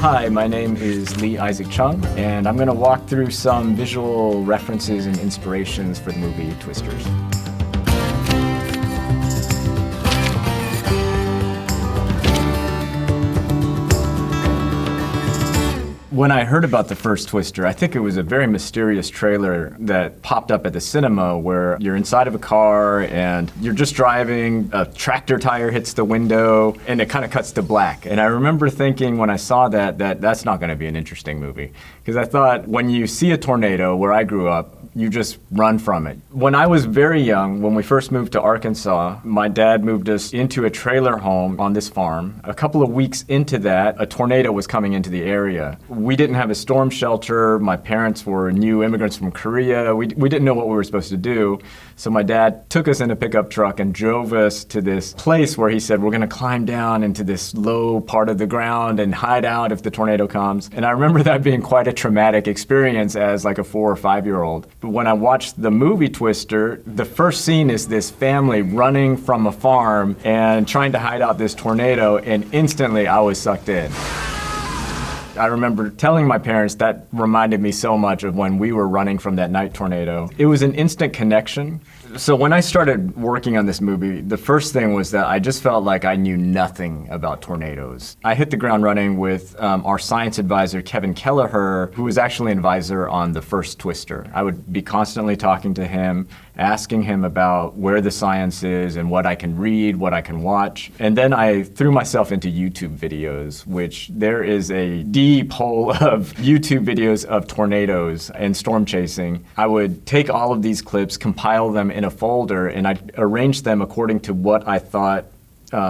Hi, my name is Lee Isaac Chung, and I'm going to walk through some visual references and inspirations for the movie Twisters. When I heard about the first Twister, I think it was a very mysterious trailer that popped up at the cinema where you're inside of a car and you're just driving, a tractor tire hits the window, and it kind of cuts to black. And I remember thinking when I saw that that's not going to be an interesting movie. Because I thought when you see a tornado, where I grew up, you just run from it. When I was very young, when we first moved to Arkansas, my dad moved us into a trailer home on this farm. A couple of weeks into that, a tornado was coming into the area. We didn't have a storm shelter. My parents were new immigrants from Korea. We didn't know what we were supposed to do. So my dad took us in a pickup truck and drove us to this place where he said, we're gonna climb down into this low part of the ground and hide out if the tornado comes. And I remember that being quite a traumatic experience as like a 4 or 5-year-old. But when I watched the movie Twister, the first scene is this family running from a farm and trying to hide out this tornado, and instantly I was sucked in. I remember telling my parents that reminded me so much of when we were running from that night tornado. It was an instant connection. So when I started working on this movie, the first thing was that I just felt like I knew nothing about tornadoes. I hit the ground running with our science advisor, Kevin Kelleher, who was actually an advisor on the first Twister. I would be constantly talking to him, asking him about where the science is and what I can read, what I can watch. And then I threw myself into YouTube videos, which there is a deep hole of YouTube videos of tornadoes and storm chasing. I would take all of these clips, compile them in a folder, and I'd arrange them according to what I thought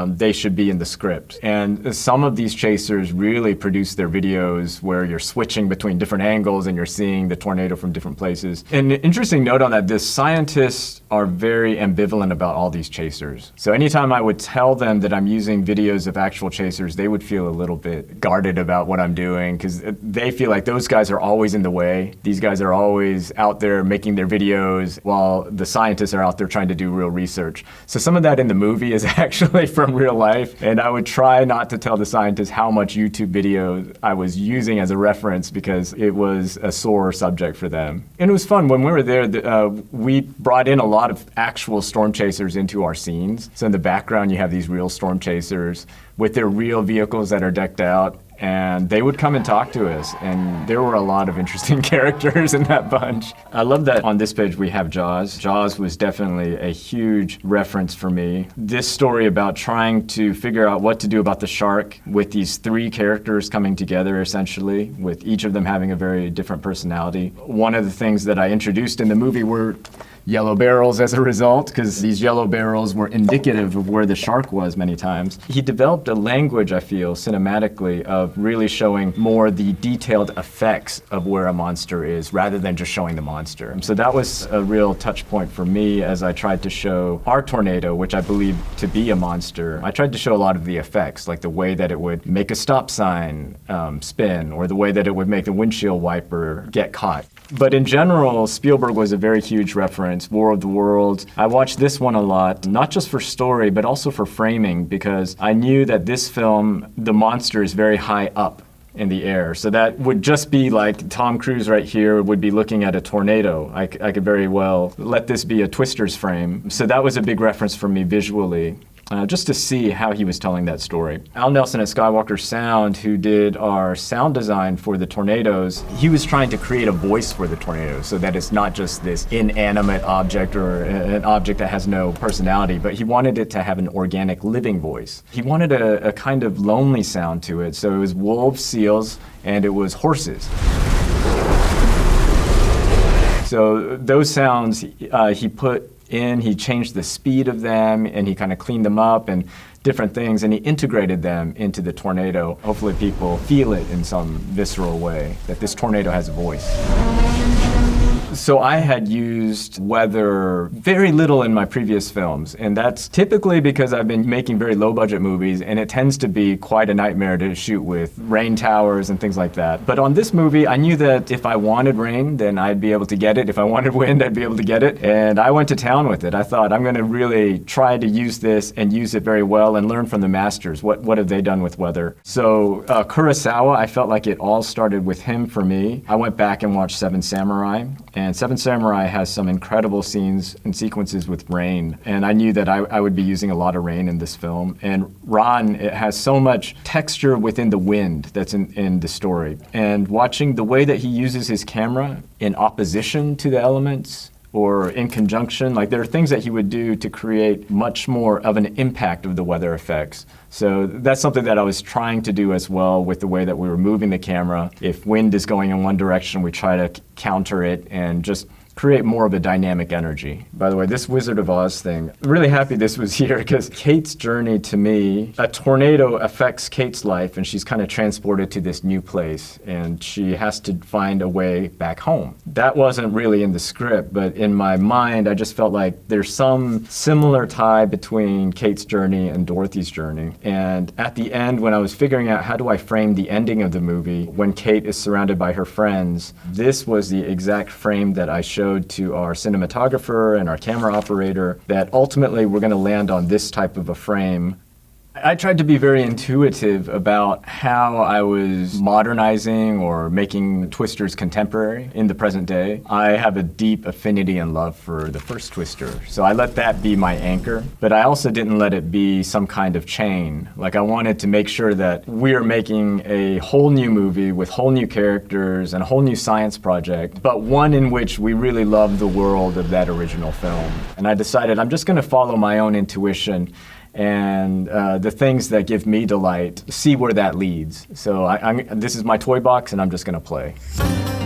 they should be in the script. And some of these chasers really produce their videos where you're switching between different angles and you're seeing the tornado from different places. And an interesting note on that, the scientists are very ambivalent about all these chasers. So anytime I would tell them that I'm using videos of actual chasers, they would feel a little bit guarded about what I'm doing because they feel like those guys are always in the way. These guys are always out there making their videos while the scientists are out there trying to do real research. So some of that in the movie is actually from real life, and I would try not to tell the scientists how much YouTube video I was using as a reference because it was a sore subject for them. And it was fun. When we were there, we brought in a lot of actual storm chasers into our scenes. So in the background, you have these real storm chasers with their real vehicles that are decked out. And they would come and talk to us, and there were a lot of interesting characters in that bunch. I love that on this page we have Jaws. Jaws was definitely a huge reference for me. This story about trying to figure out what to do about the shark with these 3 characters coming together essentially, with each of them having a very different personality. One of the things that I introduced in the movie were yellow barrels as a result, because these yellow barrels were indicative of where the shark was many times. He developed a language, I feel, cinematically, of really showing more the detailed effects of where a monster is, rather than just showing the monster. So that was a real touch point for me as I tried to show our tornado, which I believe to be a monster. I tried to show a lot of the effects, like the way that it would make a stop sign spin, or the way that it would make the windshield wiper get caught. But in general, Spielberg was a very huge reference. War of the Worlds. I watched this one a lot, not just for story, but also for framing, because I knew that this film, the monster is very high up in the air. So that would just be like Tom Cruise right here would be looking at a tornado. I could very well let this be a Twisters frame. So that was a big reference for me visually. Just to see how he was telling that story. Al Nelson at Skywalker Sound, who did our sound design for the tornadoes, he was trying to create a voice for the tornadoes so that it's not just this inanimate object or an object that has no personality, but he wanted it to have an organic living voice. He wanted a kind of lonely sound to it, so it was wolves, seals, and it was horses. So those sounds he put in, he changed the speed of them, and he kind of cleaned them up and different things, and he integrated them into the tornado. Hopefully people feel it in some visceral way, that this tornado has a voice. So I had used weather very little in my previous films, and that's typically because I've been making very low-budget movies, and it tends to be quite a nightmare to shoot with rain towers and things like that. But on this movie, I knew that if I wanted rain, then I'd be able to get it. If I wanted wind, I'd be able to get it. And I went to town with it. I thought, I'm going to really try to use this and use it very well and learn from the masters. What have they done with weather? So Kurosawa, I felt like it all started with him for me. I went back and watched Seven Samurai, and Seven Samurai has some incredible scenes and sequences with rain, and I knew that I would be using a lot of rain in this film. And Ron, it has so much texture within the wind that's in the story. And watching the way that he uses his camera in opposition to the elements, or in conjunction, like there are things that he would do to create much more of an impact of the weather effects. So that's something that I was trying to do as well with the way that we were moving the camera. If wind is going in one direction, we try to counter it and just create more of a dynamic energy. By the way, this Wizard of Oz thing, I'm really happy this was here because Kate's journey to me, a tornado affects Kate's life and she's kind of transported to this new place and she has to find a way back home. That wasn't really in the script, but in my mind, I just felt like there's some similar tie between Kate's journey and Dorothy's journey. And at the end, when I was figuring out how do I frame the ending of the movie, when Kate is surrounded by her friends, this was the exact frame that I showed to our cinematographer and our camera operator that ultimately we're going to land on this type of a frame. I tried to be very intuitive about how I was modernizing or making Twisters contemporary in the present day. I have a deep affinity and love for the first Twister, so I let that be my anchor. But I also didn't let it be some kind of chain. Like I wanted to make sure that we're making a whole new movie with whole new characters and a whole new science project, but one in which we really love the world of that original film. And I decided I'm just going to follow my own intuition and the things that give me delight, see where that leads. So this is my toy box, and I'm just going to play.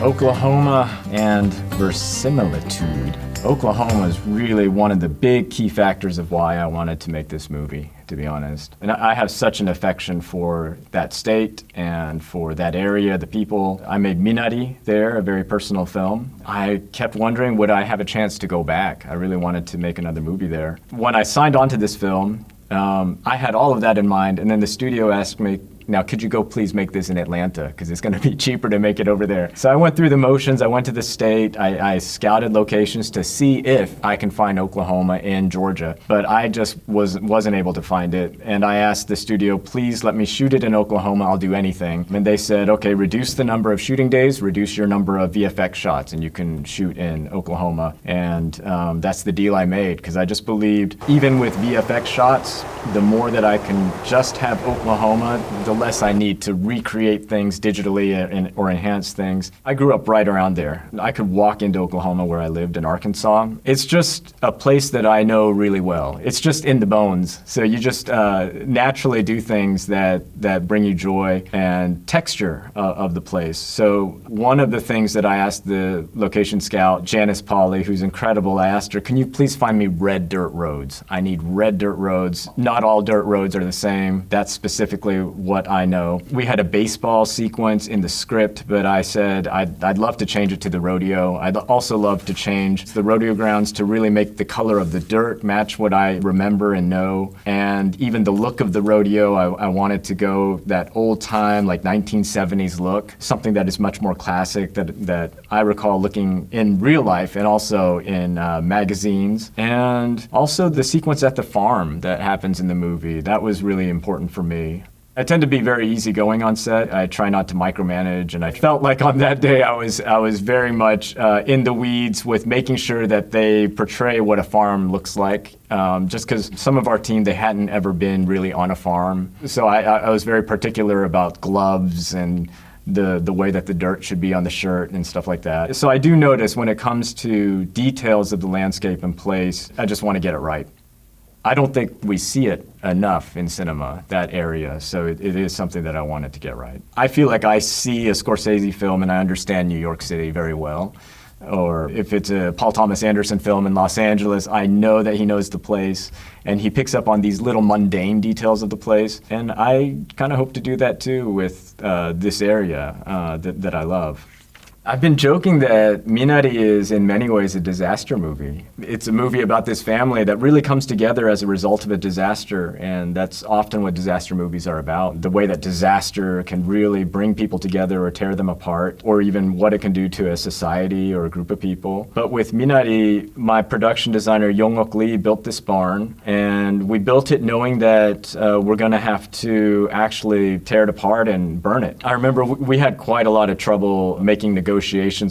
Oklahoma and verisimilitude. Oklahoma is really one of the big key factors of why I wanted to make this movie, to be honest. And I have such an affection for that state and for that area, the people. I made Minari there, a very personal film. I kept wondering, would I have a chance to go back? I really wanted to make another movie there. When I signed on to this film, I had all of that in mind, and then the studio asked me, now, could you go please make this in Atlanta? Because it's going to be cheaper to make it over there. So I went through the motions. I went to the state. I scouted locations to see if I can find Oklahoma and Georgia. But I just wasn't able to find it. And I asked the studio, please let me shoot it in Oklahoma. I'll do anything. And they said, okay, reduce the number of shooting days, reduce your number of VFX shots, and you can shoot in Oklahoma. And that's the deal I made, because I just believed, even with VFX shots, the more that I can just have Oklahoma, the less I need to recreate things digitally or enhance things. I grew up right around there. I could walk into Oklahoma where I lived in Arkansas. It's just a place that I know really well. It's just in the bones. So you just naturally do things that bring you joy and texture of the place. So one of the things that I asked the location scout, Janice Pauley, who's incredible, I asked her, can you please find me red dirt roads? I need red dirt roads. Not all dirt roads are the same. That's specifically what I know. We had a baseball sequence in the script, but I said I'd love to change it to the rodeo. I'd also love to change the rodeo grounds to really make the color of the dirt match what I remember and know. And even the look of the rodeo, I wanted to go that old time, like 1970s look, something that is much more classic that I recall looking in real life and also in magazines. And also the sequence at the farm that happens in the movie, that was really important for me. I tend to be very easygoing on set. I try not to micromanage, and I felt like on that day I was very much in the weeds with making sure that they portray what a farm looks like. Just because some of our team, they hadn't ever been really on a farm. So I was very particular about gloves and the way that the dirt should be on the shirt and stuff like that. So I do notice when it comes to details of the landscape and place, I just want to get it right. I don't think we see it enough in cinema, that area, so it is something that I wanted to get right. I feel like I see a Scorsese film and I understand New York City very well. Or if it's a Paul Thomas Anderson film in Los Angeles, I know that he knows the place and he picks up on these little mundane details of the place. And I kind of hope to do that too with this area that I love. I've been joking that Minari is in many ways a disaster movie. It's a movie about this family that really comes together as a result of a disaster, and that's often what disaster movies are about. The way that disaster can really bring people together or tear them apart, or even what it can do to a society or a group of people. But with Minari, my production designer Yong-ok Lee built this barn, and we built it knowing that we're going to have to actually tear it apart and burn it. I remember we had quite a lot of trouble making negotiations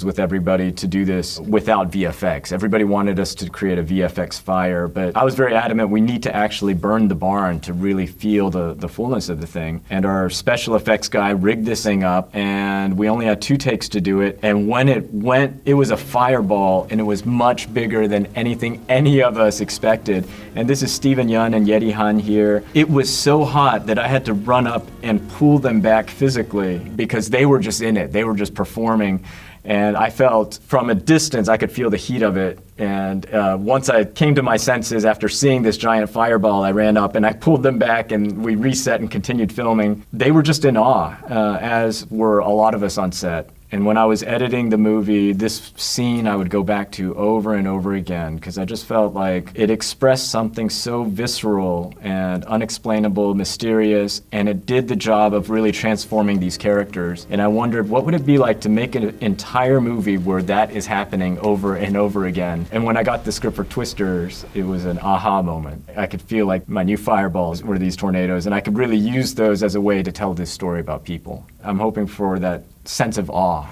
with everybody to do this without VFX. Everybody wanted us to create a VFX fire, but I was very adamant we need to actually burn the barn to really feel the fullness of the thing. And our special effects guy rigged this thing up, and we only had 2 takes to do it. And when it went, it was a fireball, and it was much bigger than anything any of us expected. And this is Steven Yeun and Yeti Han here. It was so hot that I had to run up and pull them back physically because they were just in it. They were just performing. And I felt from a distance, I could feel the heat of it. And once I came to my senses after seeing this giant fireball, I ran up and I pulled them back and we reset and continued filming. They were just in awe, as were a lot of us on set. And when I was editing the movie, this scene I would go back to over and over again because I just felt like it expressed something so visceral and unexplainable, mysterious, and it did the job of really transforming these characters. And I wondered, what would it be like to make an entire movie where that is happening over and over again? And when I got the script for Twisters, it was an aha moment. I could feel like my new fireballs were these tornadoes, and I could really use those as a way to tell this story about people. I'm hoping for that sense of awe.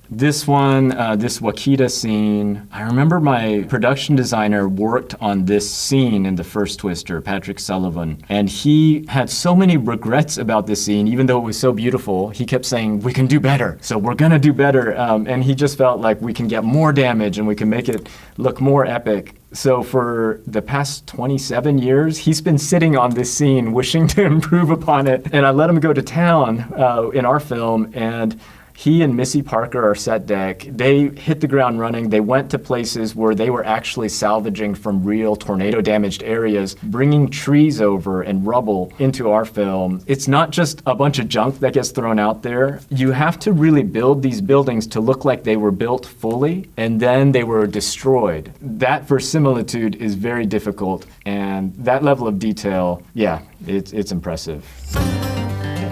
This one, this Wakita scene, I remember my production designer worked on this scene in the first Twister, Patrick Sullivan, and he had so many regrets about this scene, even though it was so beautiful. He kept saying, we can do better, so we're gonna do better, and he just felt like we can get more damage and we can make it look more epic. So for the past 27 years, he's been sitting on this scene wishing to improve upon it, and I let him go to town in our film, and he and Missy Parker, our set deck, they hit the ground running. They went to places where they were actually salvaging from real tornado-damaged areas, bringing trees over and rubble into our film. It's not just a bunch of junk that gets thrown out there. You have to really build these buildings to look like they were built fully, and then they were destroyed. That verisimilitude is very difficult, and that level of detail, yeah, it's impressive.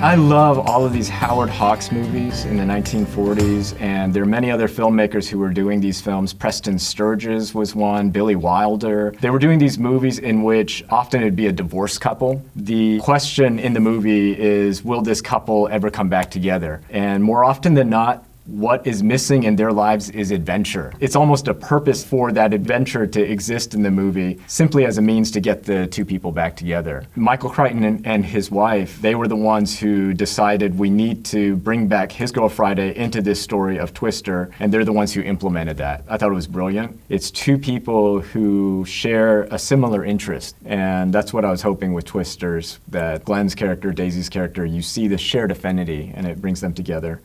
I love all of these Howard Hawks movies in the 1940s, and there are many other filmmakers who were doing these films. Preston Sturges was one, Billy Wilder. They were doing these movies in which often it'd be a divorced couple. The question in the movie is, will this couple ever come back together? And more often than not, what is missing in their lives is adventure. It's almost a purpose for that adventure to exist in the movie, simply as a means to get the 2 people back together. Michael Crichton and his wife, they were the ones who decided we need to bring back His Girl Friday into this story of Twister, and they're the ones who implemented that. I thought it was brilliant. It's 2 people who share a similar interest, and that's what I was hoping with Twisters, that Glenn's character, Daisy's character, you see the shared affinity, and it brings them together.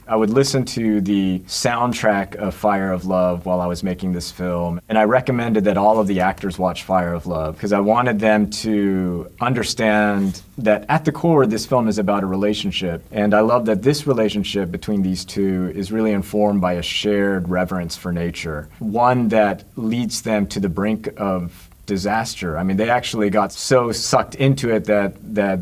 I would listen to the soundtrack of Fire of Love while I was making this film, and I recommended that all of the actors watch Fire of Love because I wanted them to understand that at the core, this film is about a relationship, and I love that this relationship between these 2 is really informed by a shared reverence for nature, one that leads them to the brink of disaster. I mean, they actually got so sucked into it that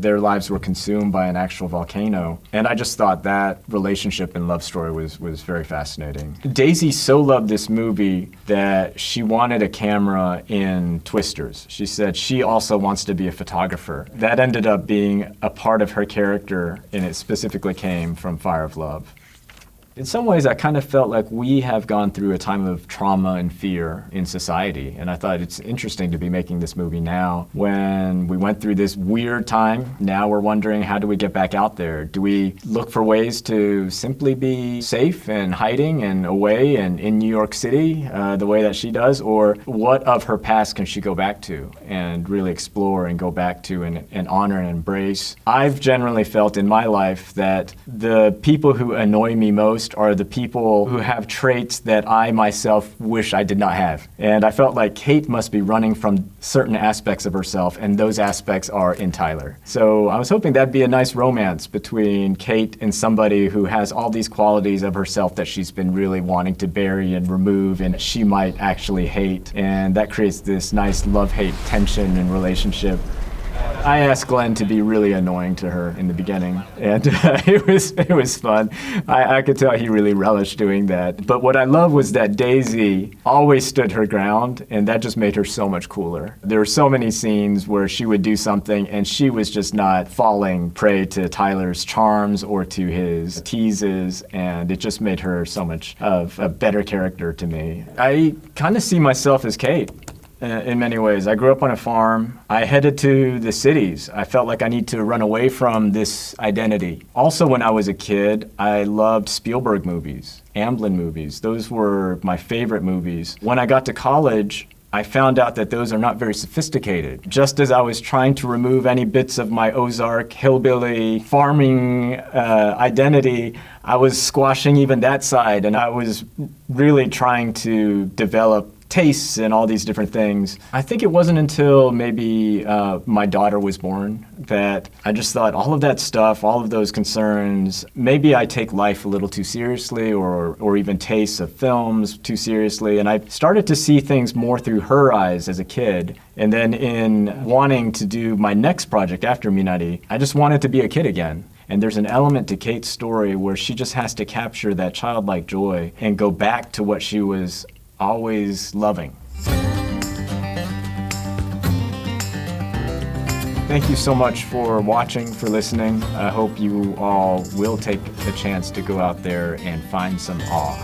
their lives were consumed by an actual volcano. And I just thought that relationship and love story was very fascinating. Daisy so loved this movie that she wanted a camera in Twisters. She said she also wants to be a photographer. That ended up being a part of her character, and it specifically came from Fire of Love. In some ways, I kind of felt like we have gone through a time of trauma and fear in society, and I thought it's interesting to be making this movie now when we went through this weird time. Now we're wondering, how do we get back out there? Do we look for ways to simply be safe and hiding and away and in New York City the way that she does? Or what of her past can she go back to and really explore and go back to and honor and embrace? I've generally felt in my life that the people who annoy me most most are the people who have traits that I myself wish I did not have. And I felt like Kate must be running from certain aspects of herself, and those aspects are in Tyler. So I was hoping that'd be a nice romance between Kate and somebody who has all these qualities of herself that she's been really wanting to bury and remove, and she might actually hate. And that creates this nice love-hate tension and relationship. I asked Glenn to be really annoying to her in the beginning, and it was fun. I could tell he really relished doing that. But what I love was that Daisy always stood her ground, and that just made her so much cooler. There were so many scenes where she would do something, and she was just not falling prey to Tyler's charms or to his teases, and it just made her so much of a better character to me. I kind of see myself as Kate. In many ways. I grew up on a farm. I headed to the cities. I felt like I need to run away from this identity. Also, when I was a kid, I loved Spielberg movies, Amblin movies. Those were my favorite movies. When I got to college, I found out that those are not very sophisticated. Just as I was trying to remove any bits of my Ozark hillbilly farming identity, I was squashing even that side, and I was really trying to develop tastes and all these different things. I think it wasn't until maybe my daughter was born that I just thought all of that stuff, all of those concerns, maybe I take life a little too seriously or even tastes of films too seriously. And I started to see things more through her eyes as a kid. And then in wanting to do my next project after Minari, I just wanted to be a kid again. And there's an element to Kate's story where she just has to capture that childlike joy and go back to what she was always loving. Thank you so much for watching, for listening. I hope you all will take a chance to go out there and find some awe.